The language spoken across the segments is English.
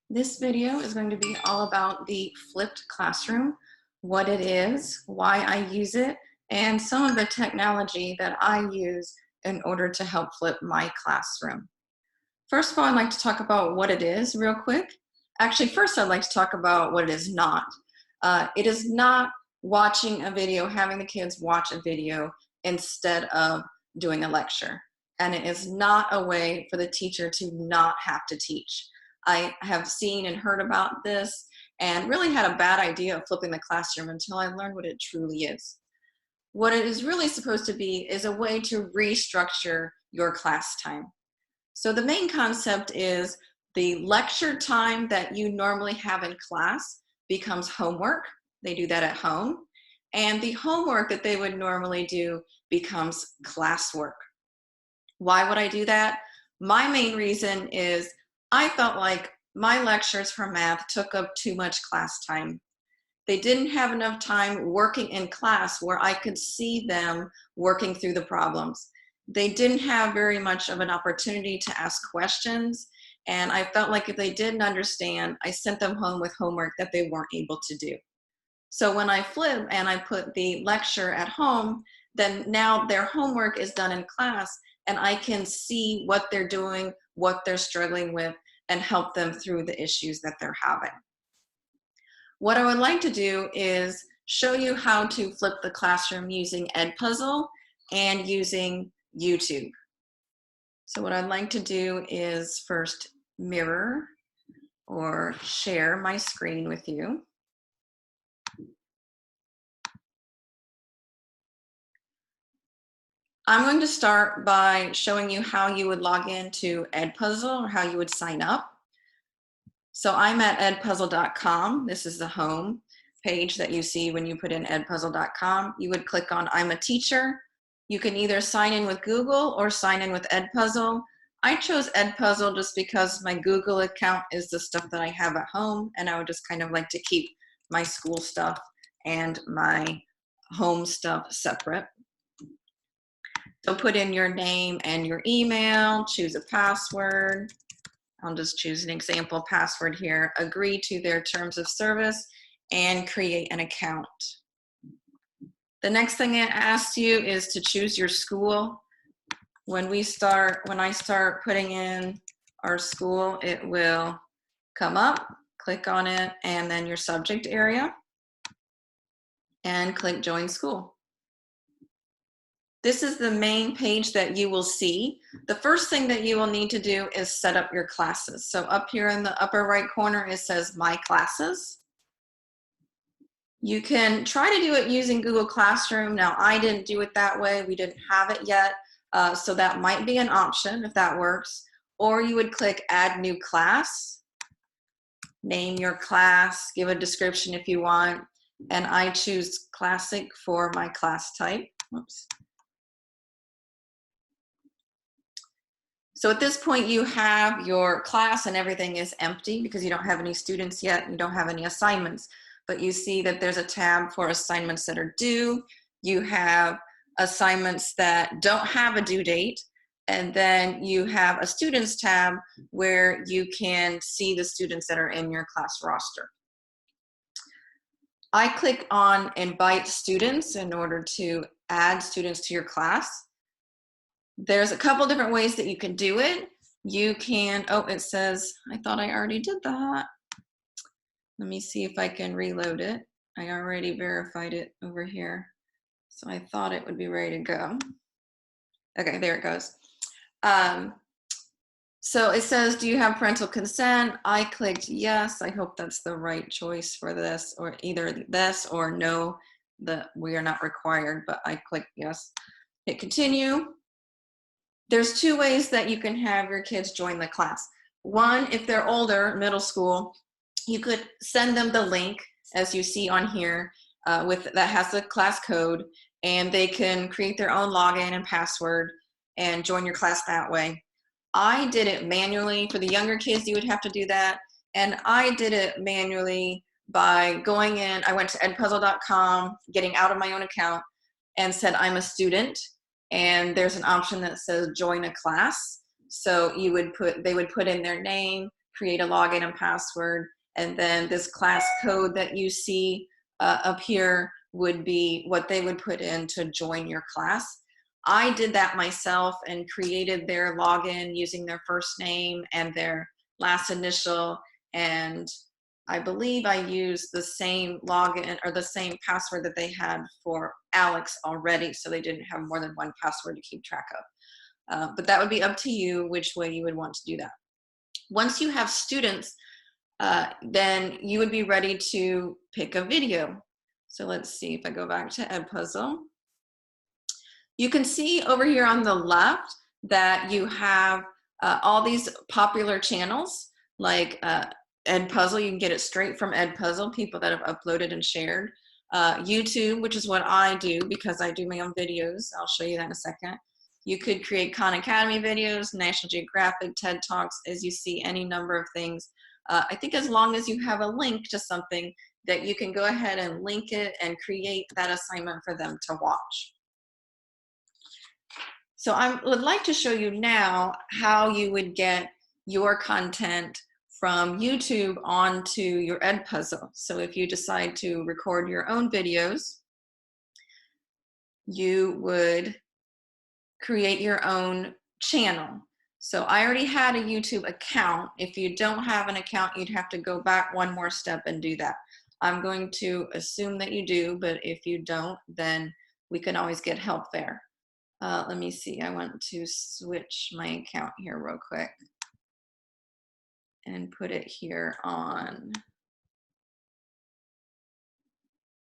This video is going to be all about the flipped classroom, what it is, why I use it, and some of the technology that I use in order to help flip my classroom. First of all, I'd like to talk about what it is real quick. Actually, first I'd like to talk about what it is not. It is not watching a video, having the kids watch a video instead of doing a lecture. And it is not a way for the teacher to not have to teach. I have seen and heard about this and really had a bad idea of flipping the classroom until I learned what it truly is. What it is really supposed to be is a way to restructure your class time. So the main concept is the lecture time that you normally have in class becomes homework. They do that at home. And the homework that they would normally do becomes classwork. Why would I do that? My main reason is I felt like my lectures for math took up too much class time. They didn't have enough time working in class where I could see them working through the problems. They didn't have very much of an opportunity to ask questions, and I felt like if they didn't understand, I sent them home with homework that they weren't able to do. So when I flip and I put the lecture at home, then now their homework is done in class and I can see what they're doing, what they're struggling with, and help them through the issues that they're having. What I would like to do is show you how to flip the classroom using Edpuzzle and using YouTube. So what I'd like to do is first mirror or share my screen with you. I'm going to start by showing you how you would log into Edpuzzle or how you would sign up. So I'm at edpuzzle.com. This is the home page that you see when you put in edpuzzle.com. You would click on I'm a teacher. You can either sign in with Google or sign in with Edpuzzle. I chose Edpuzzle just because my Google account is the stuff that I have at home, and I would just kind of like to keep my school stuff and my home stuff separate. So put in your name and your email, choose a password. I'll just choose an example password here, agree to their terms of service, and create an account. The next thing it asks you is to choose your school. When I start putting in our school, it will come up, click on it, and then your subject area, and click Join School. This is the main page that you will see. The first thing that you will need to do is set up your classes. So up here in the upper right corner, it says My Classes. You can try to do it using Google Classroom. Now, I didn't do it that way. We didn't have it yet. So that might be an option if that works. Or you would click Add New Class, name your class, give a description if you want. And I choose Classic for my class type. Oops. So at this point, you have your class and everything is empty because you don't have any students yet and you don't have any assignments. But you see that there's a tab for assignments that are due. You have assignments that don't have a due date. And then you have a students tab where you can see the students that are in your class roster. I click on Invite Students in order to add students to your class. There's a couple different ways that you can do it. You can, oh, it says, I thought I already did that. Let me see if I can reload it. I already verified it over here. So I thought it would be ready to go. Okay, there it goes. So it says, do you have parental consent? I clicked yes. I hope that's the right choice for this, or either this or no, that we are not required, but I clicked yes. Hit continue. There's two ways that you can have your kids join the class. One, if they're older, middle school, you could send them the link, as you see on here, that has the class code, and they can create their own login and password and join your class that way. I did it manually. For the younger kids, you would have to do that, and I did it manually by going in. I went to edpuzzle.com, getting out of my own account, and said I'm a student. And there's an option that says join a class. So they would put in their name, create a login and password, and then this class code that you see up here would be what they would put in to join your class. I did that myself and created their login using their first name and their last initial, and I believe I used the same login or the same password that they had for Alex already, so they didn't have more than one password to keep track of. But that would be up to you which way you would want to do that. Once you have students, then you would be ready to pick a video. So let's see if I go back to Edpuzzle. You can see over here on the left that you have all these popular channels like Edpuzzle. You can get it straight from Edpuzzle, people that have uploaded and shared. YouTube, which is what I do because I do my own videos. I'll show you that in a second. You could create Khan Academy videos, National Geographic, TED Talks, as you see, any number of things. I think as long as you have a link to something that you can go ahead and link it and create that assignment for them to watch. So I would like to show you now how you would get your content from YouTube onto your Edpuzzle. So if you decide to record your own videos, you would create your own channel. So I already had a YouTube account. If you don't have an account, you'd have to go back one more step and do that. I'm going to assume that you do, but if you don't, then we can always get help there. Let me see, I want to switch my account here real quick and put it here on,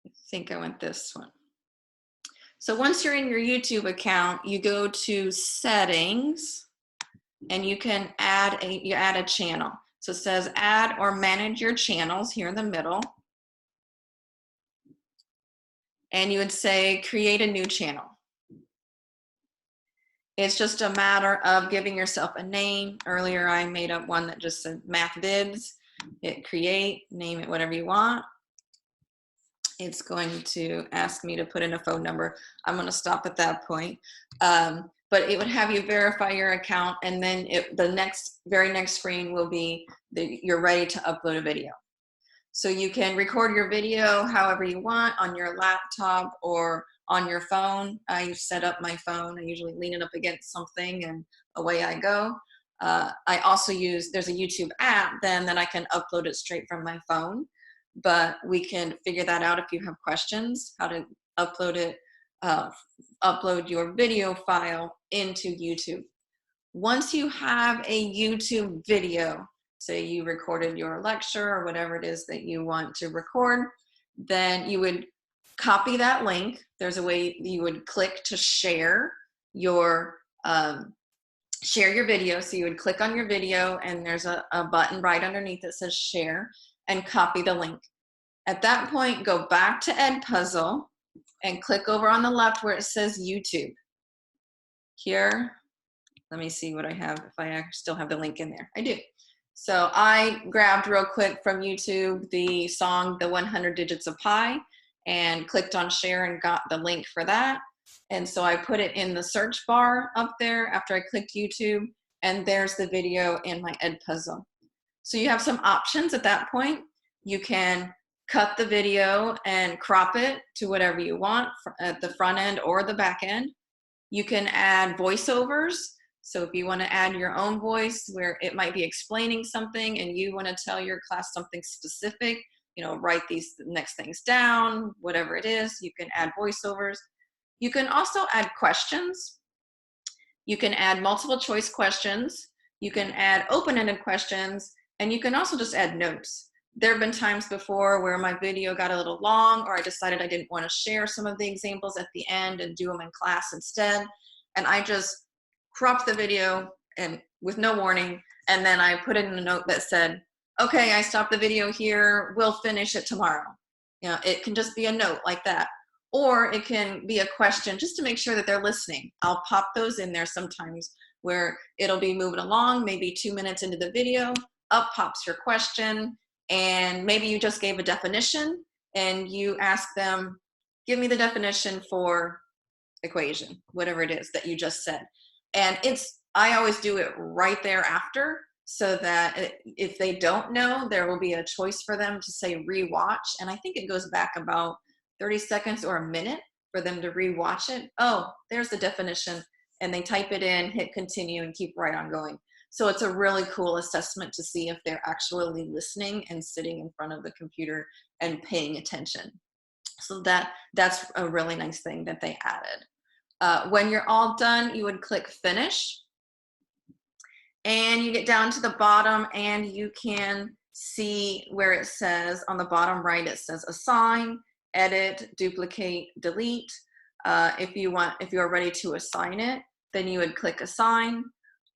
I think I want this one. So once you're in your YouTube account, you go to settings and you can add a channel. So it says add or manage your channels here in the middle. And you would say create a new channel. It's just a matter of giving yourself a name. Earlier, I made up one that just said Math Vids. Hit create, name it whatever you want. It's going to ask me to put in a phone number. I'm going to stop at that point. But it would have you verify your account, and then the very next screen will be you're ready to upload a video. So you can record your video however you want on your laptop or on your phone. I set up my phone. I usually lean it up against something and away I go. I also there's a YouTube app then that I can upload it straight from my phone, but we can figure that out if you have questions, how to upload it, upload your video file into YouTube. Once you have a YouTube video, say you recorded your lecture or whatever it is that you want to record, then you would copy that link. There's a way you would click to share your video. So you would click on your video and there's a button right underneath that says share, and copy the link. At that point, go back to Edpuzzle and click over on the left where it says YouTube. Here, let me see what I have, if I still have the link in there. I do. So I grabbed real quick from YouTube the song, The 100 Digits of Pi, and clicked on share and got the link for that. And so I put it in the search bar up there after I clicked YouTube, and there's the video in my Edpuzzle. So you have some options at that point. You can cut the video and crop it to whatever you want at the front end or the back end. You can add voiceovers. So if you want to add your own voice where it might be explaining something and you want to tell your class something specific, write these next things down, whatever it is, you can add voiceovers. You can also add questions. You can add multiple choice questions. You can add open-ended questions, and you can also just add notes. There have been times before where my video got a little long, or I decided I didn't want to share some of the examples at the end and do them in class instead. And I just cropped the video and with no warning, and then I put in a note that said, okay, I stopped the video here, we'll finish it tomorrow. It can just be a note like that. Or it can be a question just to make sure that they're listening. I'll pop those in there sometimes where it'll be moving along, maybe 2 minutes into the video, up pops your question, and maybe you just gave a definition and you ask them, give me the definition for equation, whatever it is that you just said. And I always do it right there after. so that if they don't know, there will be a choice for them to say rewatch. And I think it goes back about 30 seconds or a minute for them to rewatch it. Oh, there's the definition. And they type it in, hit continue, and keep right on going. So it's a really cool assessment to see if they're actually listening and sitting in front of the computer and paying attention. So that's a really nice thing that they added. When you're all done, you would click finish. And you get down to the bottom and you can see where it says on the bottom right, it says assign, edit, duplicate, delete. If you're ready to assign it, then you would click assign.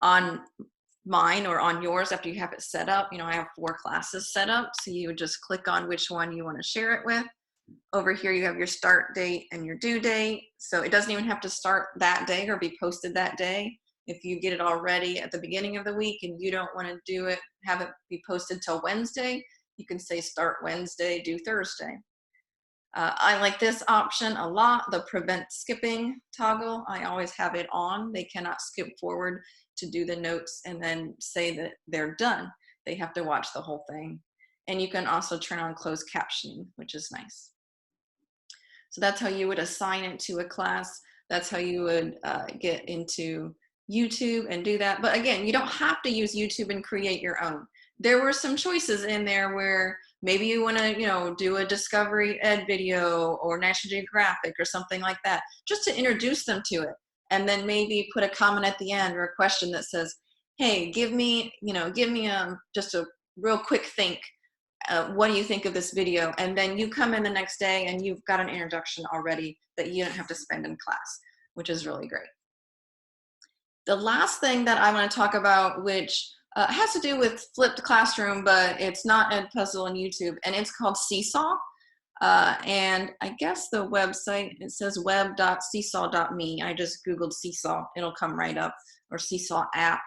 On mine or on yours, after you have it set up, I have 4 classes set up. So you would just click on which one you want to share it with. Over here, you have your start date and your due date. So it doesn't even have to start that day or be posted that day. If you get it already at the beginning of the week and you don't want to have it be posted till Wednesday, you can say start Wednesday, due Thursday. I like this option a lot, the prevent skipping toggle. I always have it on. They cannot skip forward to do the notes and then say that they're done. They have to watch the whole thing. And you can also turn on closed captioning, which is nice. So that's how you would assign it to a class. That's how you would get into YouTube and do that. But again, you don't have to use YouTube and create your own. There were some choices in there where maybe you want to, do a Discovery Ed video or National Geographic or something like that, just to introduce them to it. And then maybe put a comment at the end or a question that says, hey, give me just a real quick think. What do you think of this video? And then you come in the next day and you've got an introduction already that you don't have to spend in class, which is really great. The last thing that I want to talk about, which has to do with flipped classroom, but it's not Edpuzzle on YouTube, and it's called Seesaw. And I guess the website, it says web.seesaw.me. I just Googled Seesaw, it'll come right up, or Seesaw app.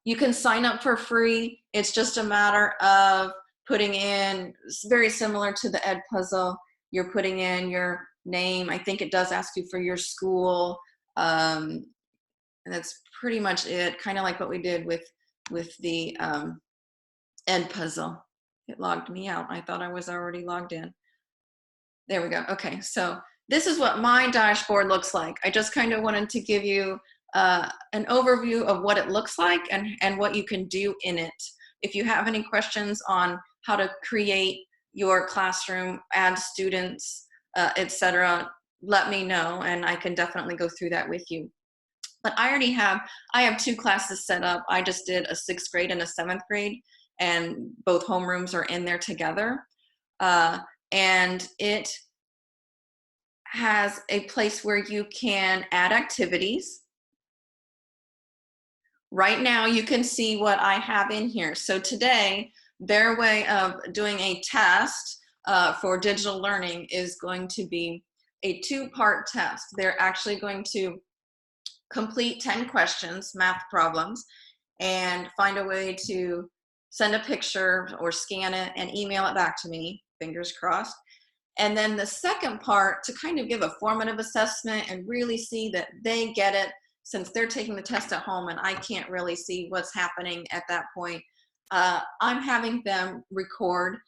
You can sign up for free. It's just a matter of putting in, very similar to the Edpuzzle, you're putting in your name. I think it does ask you for your school. And that's pretty much it, kind of like what we did with the Edpuzzle. It logged me out. I thought I was already logged in. There we go. Okay, so this is what my dashboard looks like. I just kind of wanted to give you an overview of what it looks like and what you can do in it. If you have any questions on how to create your classroom, add students, etc., let me know, and I can definitely go through that with you. But I have 2 classes set up. I just did a 6th grade and a 7th grade, and both homerooms are in there together. And it has a place where you can add activities. Right now, you can see what I have in here. So today, their way of doing a test for digital learning is going to be a 2-part test. They're actually going to complete 10 questions, math problems, and find a way to send a picture or scan it and email it back to me, fingers crossed. And then the second part, to kind of give a formative assessment and really see that they get it, since they're taking the test at home and I can't really see what's happening at that point. I'm having them record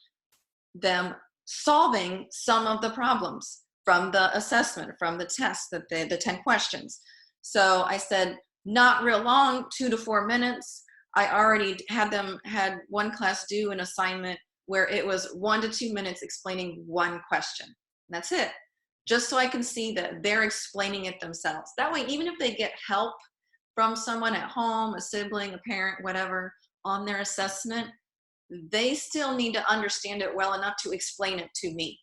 them solving some of the problems from the assessment, from the test, the 10 questions. So I said, not real long, 2 to 4 minutes. I already had one class do an assignment where it was 1 to 2 minutes explaining one question. That's it. Just so I can see that they're explaining it themselves. That way, even if they get help from someone at home, a sibling, a parent, whatever, on their assessment, they still need to understand it well enough to explain it to me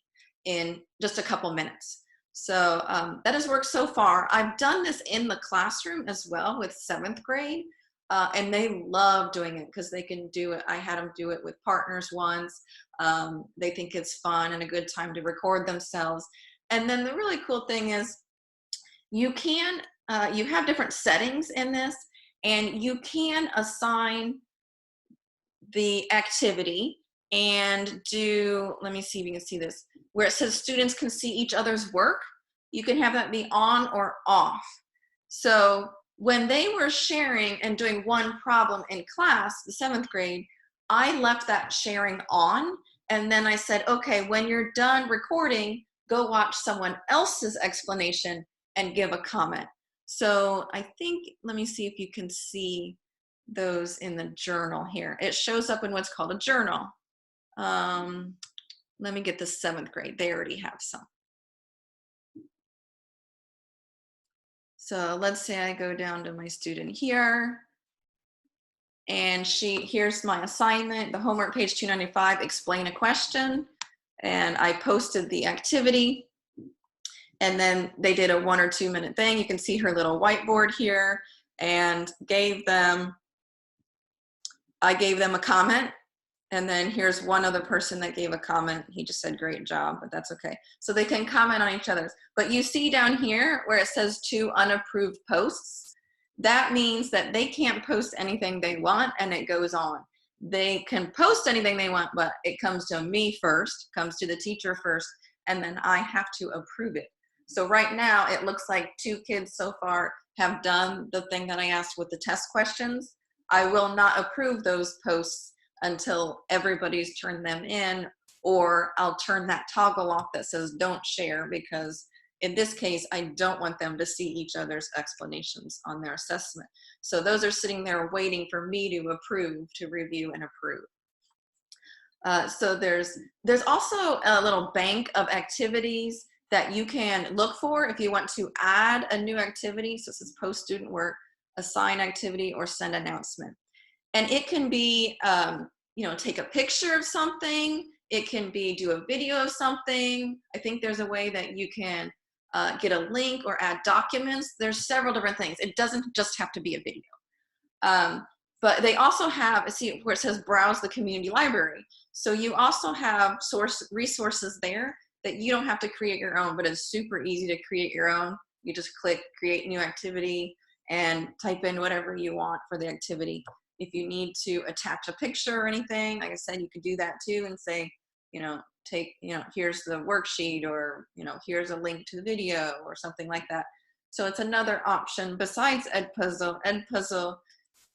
in just a couple minutes. So that has worked so far. I've done this in the classroom as well with 7th grade, and they love doing it because they can do it. I had them do it with partners once. They think it's fun and a good time to record themselves. And then the really cool thing is you have different settings in this, and you can assign the activity and do, let me see if you can see this, where it says students can see each other's work. You can have that be on or off. So when they were sharing and doing one problem in class, the 7th grade, I left that sharing on. And then I said, okay, when you're done recording, go watch someone else's explanation and give a comment. So I think, let me see if you can see those in the journal here. It shows up in what's called a journal. Let me get the 7th grade. They already have some. So let's say I go down to my student here, and here's my assignment, the homework page 295, explain a question. And I posted the activity, and then they did a 1 or 2 minute thing. You can see her little whiteboard here, and I gave them a comment. And then here's one other person that gave a comment. He just said, great job, but that's okay. So they can comment on each other's. But you see down here where it says 2 unapproved posts, that means that they can't post anything they want and it goes on. They can post anything they want, but it comes to me first, comes to the teacher first, and then I have to approve it. So right now it looks like 2 kids so far have done the thing that I asked with the test questions. I will not approve those posts until everybody's turned them in, or I'll turn that toggle off that says don't share, because in this case, I don't want them to see each other's explanations on their assessment. So those are sitting there waiting for me to approve, to review and approve. So there's also a little bank of activities that you can look for if you want to add a new activity. So it says post student work, assign activity, or send announcement. And it can be, take a picture of something. It can be do a video of something. I think there's a way that you can get a link or add documents. There's several different things. It doesn't just have to be a video. But they also have, see where it says browse the community library. So you also have resources there that you don't have to create your own, but it's super easy to create your own. You just click create new activity and type in whatever you want for the activity. If you need to attach a picture or anything, like I said, you could do that too and say, here's the worksheet, or, here's a link to the video or something like that. So it's another option besides Edpuzzle. Edpuzzle,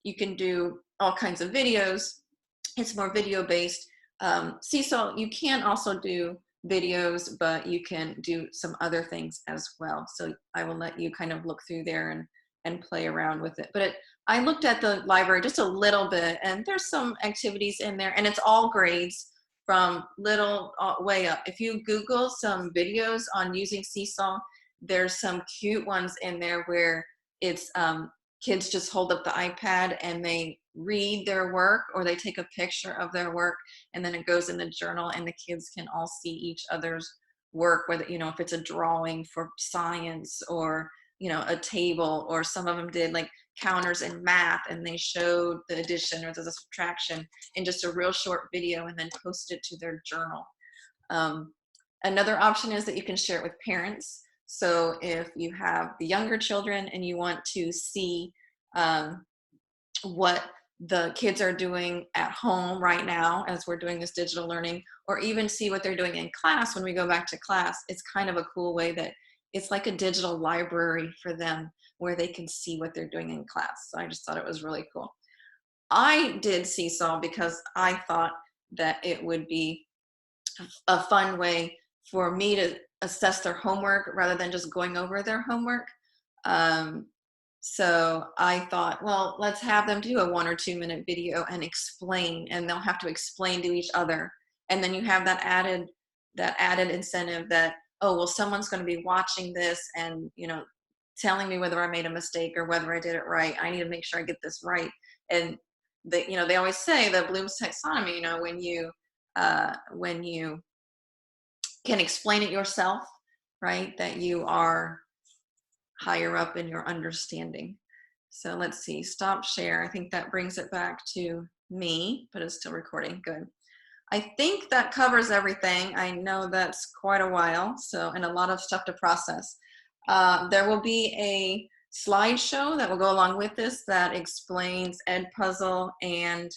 you can do all kinds of videos. It's more video based. Seesaw, you can also do videos, but you can do some other things as well. So I will let you kind of look through there and play around with it. But I looked at the library just a little bit, and there's some activities in there, and it's all grades from little way up. If you Google some videos on using Seesaw, there's some cute ones in there where it's kids just hold up the iPad and they read their work, or they take a picture of their work, and then it goes in the journal, and the kids can all see each other's work, whether, if it's a drawing for science, or a table, or some of them did like counters in math, and they showed the addition or the subtraction in just a real short video and then post it to their journal. Another option is that you can share it with parents. So if you have the younger children and you want to see what the kids are doing at home right now as we're doing this digital learning, or even see what they're doing in class when we go back to class, it's kind of a cool way that it's like a digital library for them where they can see what they're doing in class. So I just thought it was really cool. I did Seesaw because I thought that it would be a fun way for me to assess their homework rather than just going over their homework. So I thought, well, let's have them do a 1 or 2 minute video and explain, and they'll have to explain to each other. And then you have that added incentive that, oh, well, someone's going to be watching this and, telling me whether I made a mistake or whether I did it right. I need to make sure I get this right. And they always say the Bloom's taxonomy, when you can explain it yourself, right, that you are higher up in your understanding. So let's see, stop share. I think that brings it back to me, but it's still recording. Good. I think that covers everything. I know that's quite a while, and a lot of stuff to process. There will be a slideshow that will go along with this that explains Edpuzzle and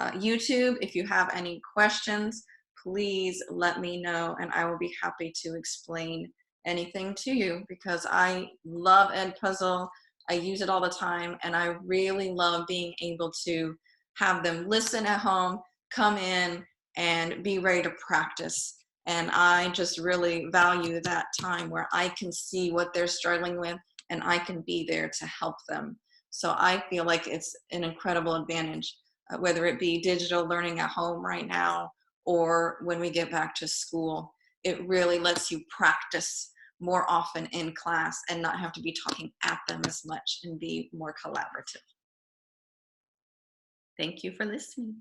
YouTube. If you have any questions, please let me know, and I will be happy to explain anything to you, because I love Edpuzzle. I use it all the time, and I really love being able to have them listen at home, come in, and be ready to practice. And I just really value that time where I can see what they're struggling with and I can be there to help them. So I feel like it's an incredible advantage, whether it be digital learning at home right now or when we get back to school. It really lets you practice more often in class and not have to be talking at them as much and be more collaborative. Thank you for listening.